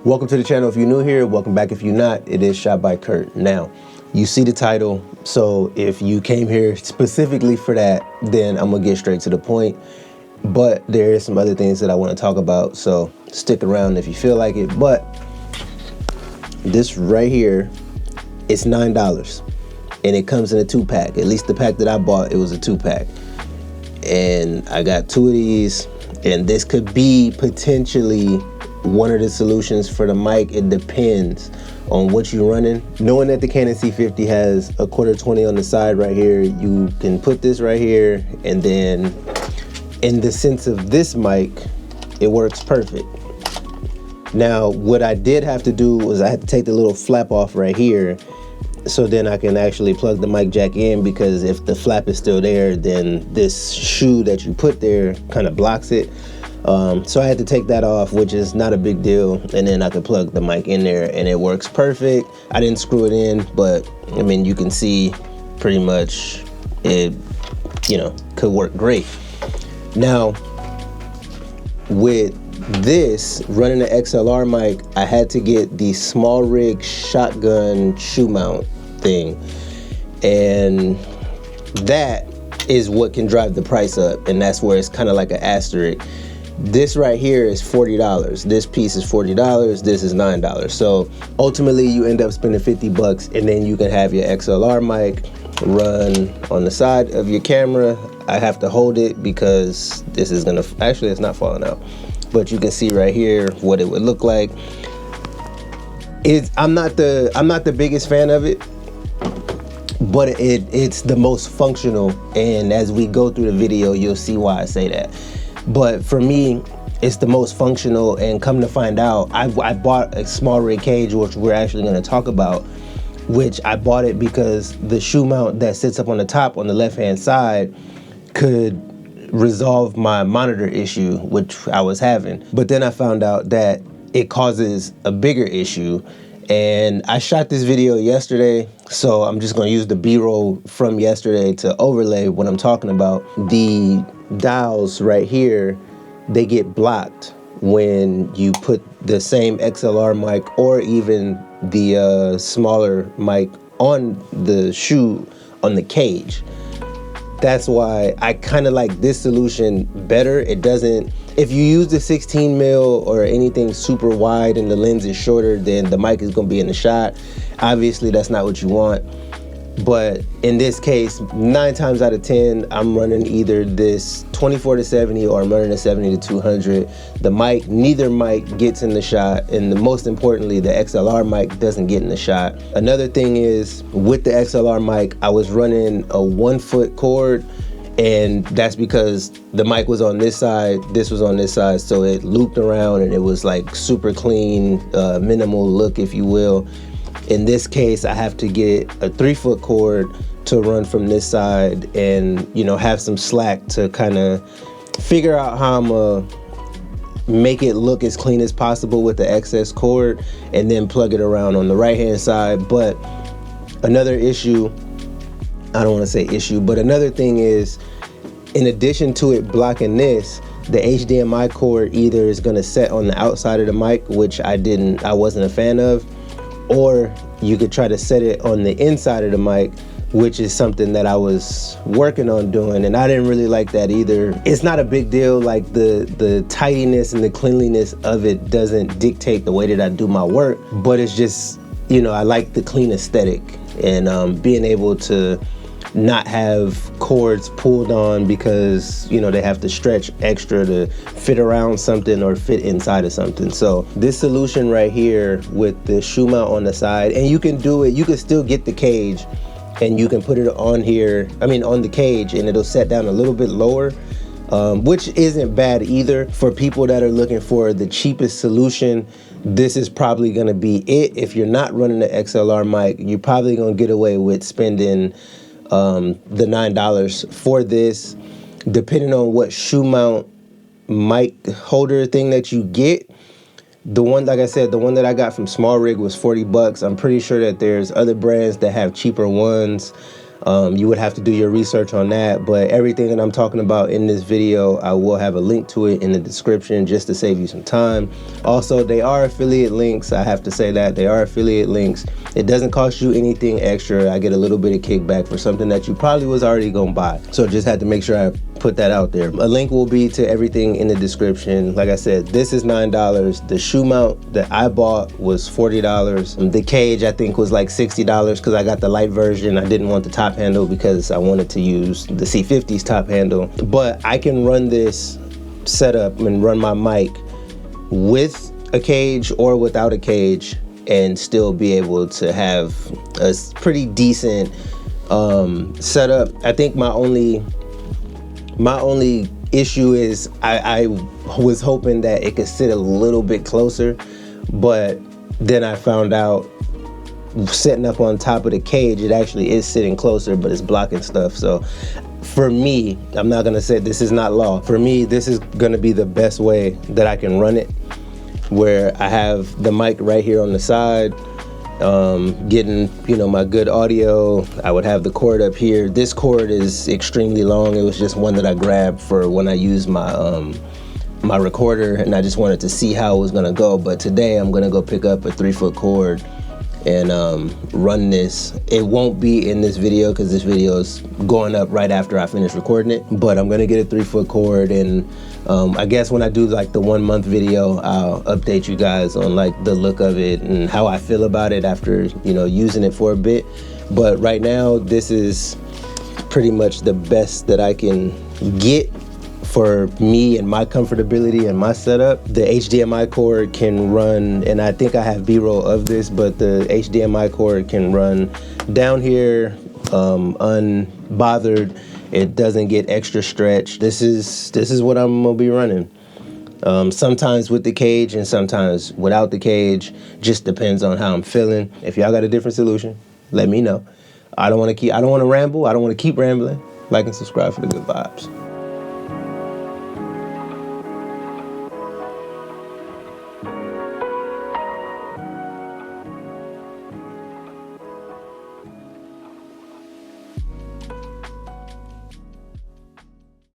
Welcome to the channel if you're new here. Welcome back if you're not. It is Shot by Curt. Now, you see the title, so if you came here specifically for that, then I'm gonna get straight to the point. But there is some other things that I want to talk about, so stick around if you feel like it. But this right here, it's $9, and it comes in a 2-pack. At least the pack that I bought, it was a 2-pack, and I got 2 of these. And this could be potentially one of the solutions for the mic. It depends on what you're running. Knowing that the Canon C50 has a 1/4-20 on the side right here, you can put this right here, and then in the sense of this mic, it works perfect. Now, what I did have to do was I had to take the little flap off right here, so then I can actually plug the mic jack in, because if the flap is still there, then this shoe that you put there kind of blocks it. So I had to take that off, which is not a big deal, and then I could plug the mic in there and it works perfect. I didn't screw it in, but I mean, you can see pretty much it, could work great. Now, with this, running the XLR mic, I had to get the small rig shotgun shoe mount thing, and that is what can drive the price up, and that's where it's kind of like an asterisk. This right here is $40. This piece is $40. This is $9. So ultimately you end up spending 50 bucks, and then you can have your XLR mic run on the side of your camera. I have to hold it because this is gonna, actually it's not falling out, but you can see right here what it would look like. I'm not the biggest fan of it, but it's the most functional, and as we go through the video, you'll see why I say that. But for me, it's the most functional, and come to find out, I bought a small rig cage, which we're actually gonna talk about, which I bought it because the shoe mount that sits up on the top on the left-hand side could resolve my monitor issue, which I was having. But then I found out that it causes a bigger issue, and I shot this video yesterday, so I'm just gonna use the B-roll from yesterday to overlay what I'm talking about. The dials right here, they get blocked when you put the same XLR mic or even the smaller mic on the shoe on the cage. That's why I kind of like this solution better. It doesn't, if you use the 16 mil or anything super wide and the lens is shorter, then the mic is gonna be in the shot. Obviously that's not what you want. But in this case, 9 times out of 10, I'm running either this 24-70 or I'm running a 70-200. The mic, neither mic gets in the shot, and most importantly, the XLR mic doesn't get in the shot. Another thing is, with the XLR mic, I was running a 1-foot cord, and that's because the mic was on this side, this was on this side, so it looped around and it was like super clean, minimal look, if you will. In this case, I have to get a 3-foot cord to run from this side, and have some slack to kind of figure out how I'm gonna make it look as clean as possible with the excess cord, and then plug it around on the right-hand side. But another issue, I don't want to say issue, but another thing is, in addition to it blocking this, the HDMI cord either is going to set on the outside of the mic, which I wasn't a fan of, or you could try to set it on the inside of the mic, which is something that I was working on doing, and I didn't really like that either. It's not a big deal, like the tidiness and the cleanliness of it doesn't dictate the way that I do my work, but it's just, I like the clean aesthetic, and being able to not have cords pulled on because they have to stretch extra to fit around something or fit inside of something. So this solution right here with the shoe mount on the side, and you can do it, you can still get the cage and you can put it on here, on the cage, and it'll set down a little bit lower, which isn't bad either. For people that are looking for the cheapest solution, this is probably gonna be it. If you're not running the XLR mic, you're probably gonna get away with spending the $9 for this, depending on what shoe mount mic holder thing that you get. The one, like I said, the one that I got from Small Rig was 40 bucks. I'm pretty sure that there's other brands that have cheaper ones. You would have to do your research on that, but everything that I'm talking about in this video, I will have a link to it in the description just to save you some time. Also, they are affiliate links. I have to say that they are affiliate links. It doesn't cost you anything extra. I get a little bit of kickback for something that you probably was already gonna buy. So just had to make sure I put that out there. A link will be to everything in the description. Like I said, this is $9. The shoe mount that I bought was $40. The cage I think was like $60 because I got the light version. I didn't want the top handle because I wanted to use the C50's top handle. But I can run this setup and run my mic with a cage or without a cage and still be able to have a pretty decent setup. I think my only issue is I was hoping that it could sit a little bit closer, but then I found out sitting up on top of the cage, it actually is sitting closer, but it's blocking stuff. So for me, I'm not gonna say this is not law. For me, this is gonna be the best way that I can run it, where I have the mic right here on the side, getting, you know, my good audio. I would have the cord up here. This cord is extremely long. It was just one that I grabbed for when I used my my recorder, and I just wanted to see how it was gonna go. But today I'm gonna go pick up a 3-foot cord and run this. It won't be in this video because this video is going up right after I finish recording it, but I'm gonna get a 3-foot cord, and I guess when I do like the 1 month video, I'll update you guys on like the look of it and how I feel about it after, you know, using it for a bit. But right now, this is pretty much the best that I can get for me and my comfortability and my setup. The HDMI cord can run, and I think I have B-roll of this, but the HDMI cord can run down here unbothered. It doesn't get extra stretch. This is what I'm gonna be running. Sometimes with the cage and sometimes without the cage. Just depends on how I'm feeling. If y'all got a different solution, let me know. I don't want to ramble. I don't want to keep rambling. Like and subscribe for the good vibes.